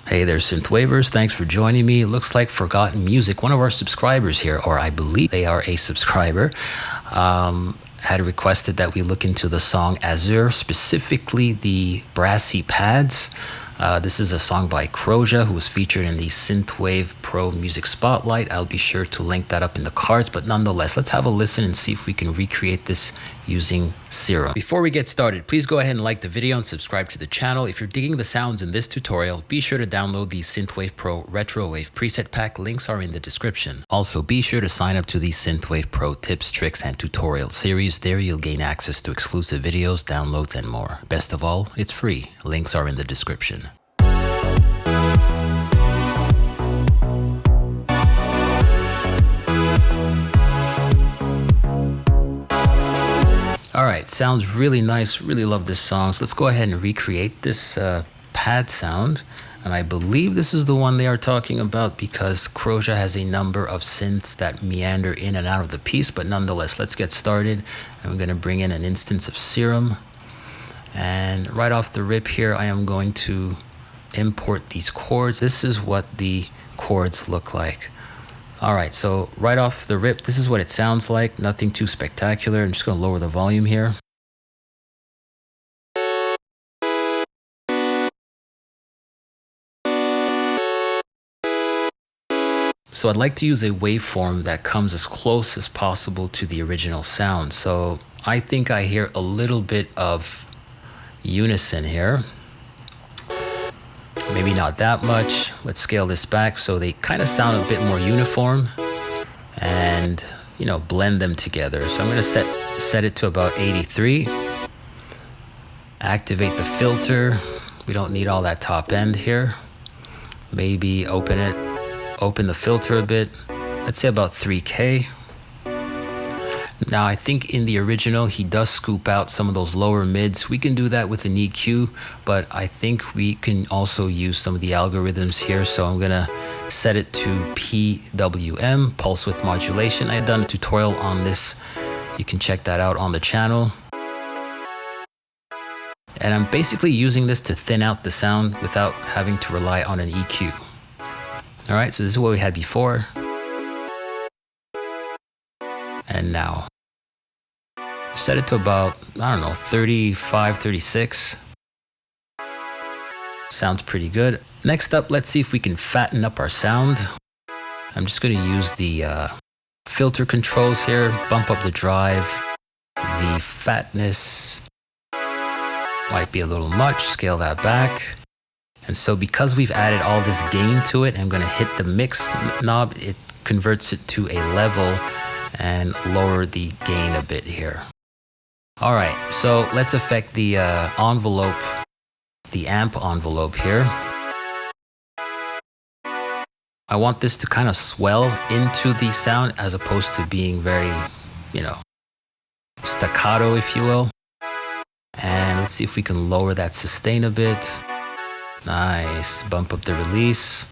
Hey there, Synthwavers. Thanks for joining me. It looks like Forgotten Music, one of our subscribers here, or I believe they are a subscriber, had requested that we look into the song Azure, specifically the brassy pads. This is a song by Croja, who was featured in the Synthwave Pro Music Spotlight. I'll be sure to link that up in the cards, but nonetheless, let's have a listen and see if we can recreate this using Serum. Before we get started, please go ahead and like the video and subscribe to the channel. If you're digging the sounds in this tutorial, be sure to download the Synthwave Pro Retrowave preset pack. Links are in the description. Also, be sure to sign up to the Synthwave Pro tips, tricks, and tutorial series. There you'll gain access to exclusive videos, downloads, and more. Best of all, it's free. Links are in the description. All right, sounds really nice. Really love this song. So let's go ahead and recreate this pad sound. And I believe this is the one they are talking about because Croja has a number of synths that meander in and out of the piece. But nonetheless, let's get started. I'm going to bring in an instance of Serum. And right off the rip here, I am going to import these chords. This is what the chords look like. All right, so right off the rip, this is what it sounds like. Nothing too spectacular. I'm just going to lower the volume here. So I'd like to use a waveform that comes as close as possible to the original sound. So I think I hear a little bit of unison here. Maybe not that much. Let's scale this back so they kind of sound a bit more uniform and, you know, blend them together. So I'm going to set it to about 83. Activate the filter. We don't need all that top end here. Maybe open the filter a bit. Let's say about 3K. Now, I think in the original, he does scoop out some of those lower mids. We can do that with an EQ, but I think we can also use some of the algorithms here. So I'm going to set it to PWM, pulse width modulation. I had done a tutorial on this. You can check that out on the channel. And I'm basically using this to thin out the sound without having to rely on an EQ. All right, so this is what we had before. And now, set it to about, I don't know, 35, 36. Sounds pretty good. Next up, let's see if we can fatten up our sound. I'm just going to use the filter controls here, bump up the drive. The fatness might be a little much, scale that back. And so because we've added all this gain to it, I'm going to hit the mix knob. It converts it to a level and lower the gain a bit here. All right, so let's affect the envelope, the amp envelope here. I want this to kind of swell into the sound as opposed to being very, you know, staccato, if you will. And let's see if we can lower that sustain a bit. Nice, bump up the release.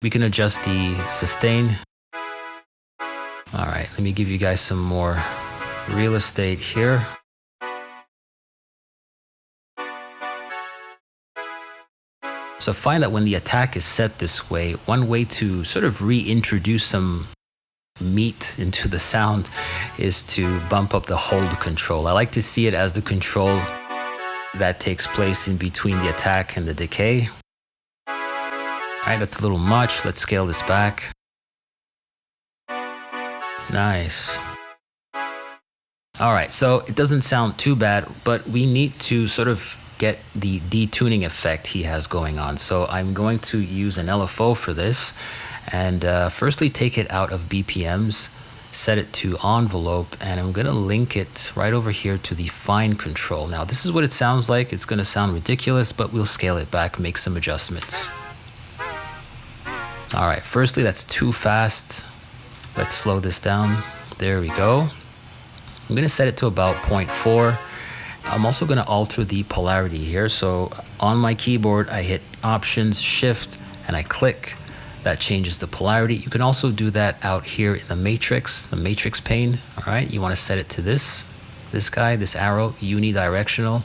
We can adjust the sustain. All right, let me give you guys some more real estate here. So find that when the attack is set this way, one way to sort of reintroduce some meat into the sound is to bump up the hold control. I like to see it as the control that takes place in between the attack and the decay. All right, that's a little much. Let's scale this back. Nice. All right, so it doesn't sound too bad, but we need to sort of get the detuning effect he has going on. So I'm going to use an LFO for this. And firstly, take it out of BPMs, set it to envelope, and I'm going to link it right over here to the fine control. Now, this is what it sounds like. It's going to sound ridiculous, but we'll scale it back, make some adjustments. All right, firstly, that's too fast. Let's slow this down. There we go. I'm going to set it to about 0.4. I'm also going to alter the polarity here. So on my keyboard, I hit Options, Shift, and I click. That changes the polarity. You can also do that out here in the matrix pane. All right, you want to set it to this this guy, this arrow, unidirectional.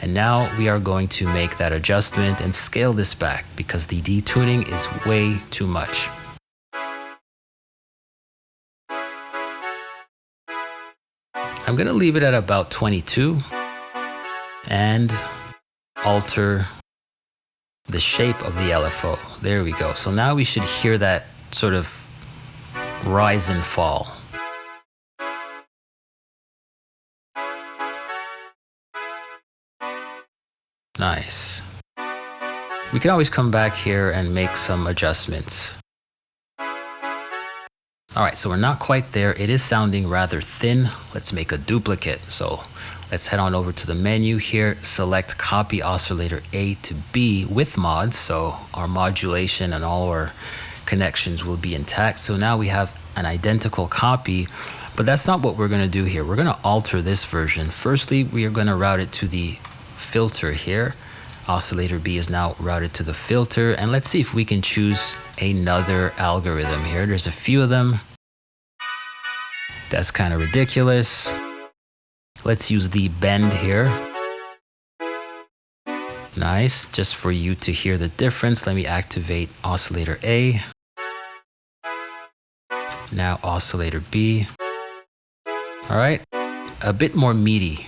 And now we are going to make that adjustment and scale this back because the detuning is way too much. I'm gonna leave it at about 22 and alter the shape of the LFO. There we go. So now we should hear that sort of rise and fall. Nice. We can always come back here and make some adjustments. All right, so we're not quite there. It is sounding rather thin. Let's make a duplicate. So let's head on over to the menu here, select copy oscillator A to B with mods. So our modulation and all our connections will be intact. So now we have an identical copy, but that's not what we're gonna do here. We're gonna alter this version. Firstly, we are gonna route it to the filter here. Oscillator B is now routed to the filter, and let's see if we can choose another algorithm here. There's a few of them. That's kind of ridiculous. Let's use the bend here. Nice, just for you to hear the difference. Let me activate oscillator A. Now oscillator B. All right, a bit more meaty.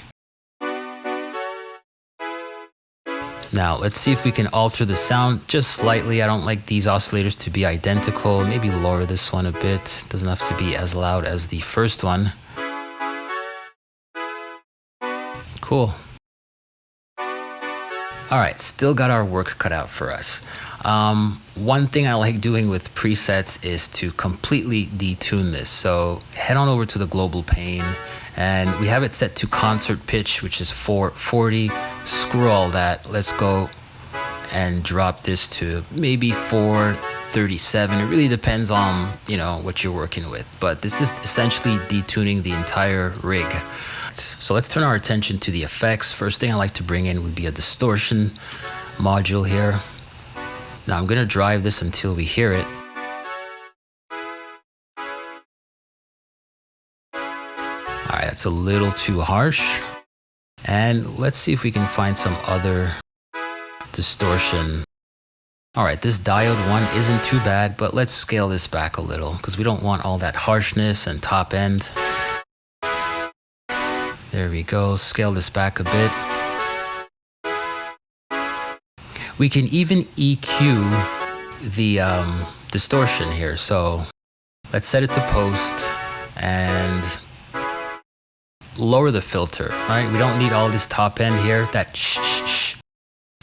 Now, let's see if we can alter the sound just slightly. I don't like these oscillators to be identical. Maybe lower this one a bit. Doesn't have to be as loud as the first one. Cool. All right, still got our work cut out for us. One thing I like doing with presets is to completely detune this. So head on over to the global pane, and we have it set to concert pitch, which is 440. Screw all that. Let's go and drop this to maybe 437. It really depends on, what you're working with. But this is essentially detuning the entire rig. So let's turn our attention to the effects. First thing I like to bring in would be a distortion module here. Now I'm gonna drive this until we hear it. All right, that's a little too harsh. And let's see if we can find some other distortion. All right, this diode one isn't too bad, but let's scale this back a little because we don't want all that harshness and top end. There we go, scale this back a bit. We can even EQ the distortion here. So let's set it to post and lower the filter, right? We don't need all this top end here, that shh.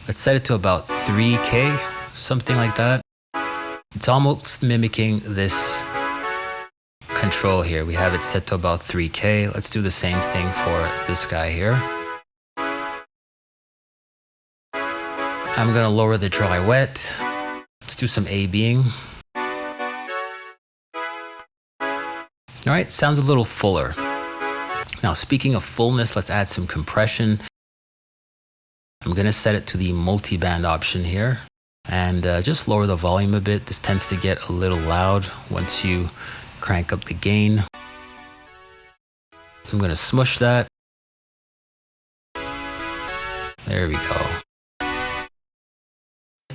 Let's set it to about 3K, something like that. It's almost mimicking this control here. We have it set to about 3K. Let's do the same thing for this guy here. I'm gonna lower the dry wet. Let's do some A-Bing. All right, sounds a little fuller. Now, speaking of fullness, let's add some compression. I'm gonna set it to the multi-band option here and just lower the volume a bit. This tends to get a little loud once you crank up the gain. I'm gonna smush that. There we go.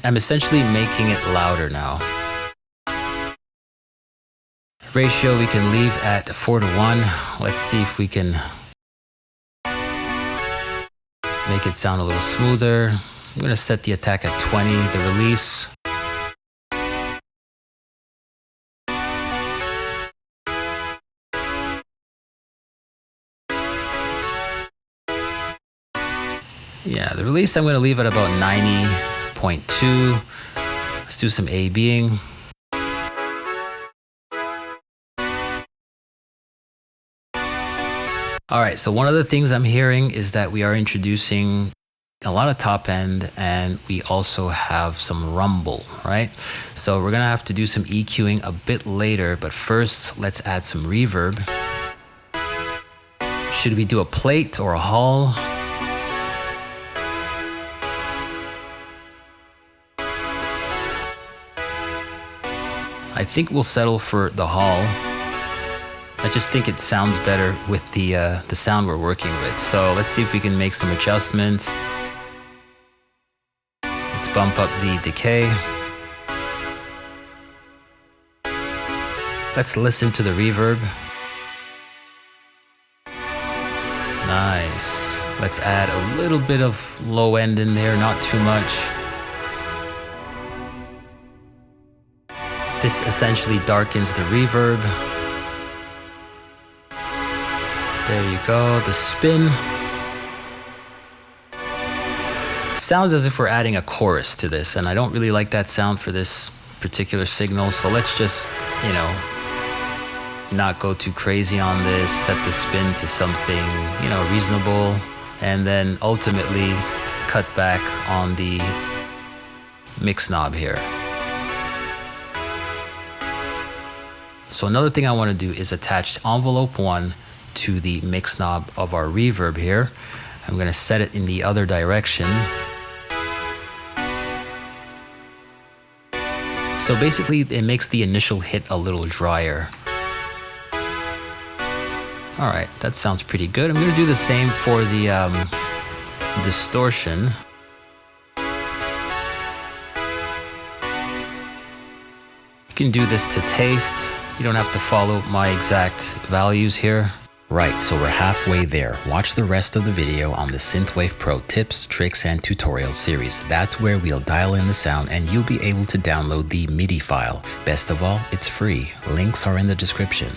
I'm essentially making it louder now. Ratio we can leave at 4:1. Let's see if we can make it sound a little smoother. I'm gonna set the attack at 20, the release. Yeah, the release I'm gonna leave at about 90.2. Let's do some A-Bing. All right, so one of the things I'm hearing is that we are introducing a lot of top end and we also have some rumble, right? So we're gonna have to do some EQing a bit later, but first let's add some reverb. Should we do a plate or a hall? I think we'll settle for the hall. I just think it sounds better with the sound we're working with. So let's see if we can make some adjustments. Let's bump up the decay. Let's listen to the reverb. Nice. Let's add a little bit of low end in there, not too much. This essentially darkens the reverb. There you go, the spin. Sounds as if we're adding a chorus to this, and I don't really like that sound for this particular signal, so let's just, you know, not go too crazy on this, set the spin to something, you know, reasonable, and then ultimately cut back on the mix knob here. So another thing I want to do is attach envelope 1 to the mix knob of our reverb here. I'm going to set it in the other direction. So basically it makes the initial hit a little drier. All right, that sounds pretty good. I'm going to do the same for the distortion. You can do this to taste. You don't have to follow my exact values here. Right, so we're halfway there. Watch the rest of the video on the Synthwave Pro tips, tricks, and tutorial series. That's where we'll dial in the sound and you'll be able to download the MIDI file. Best of all, it's free. Links are in the description.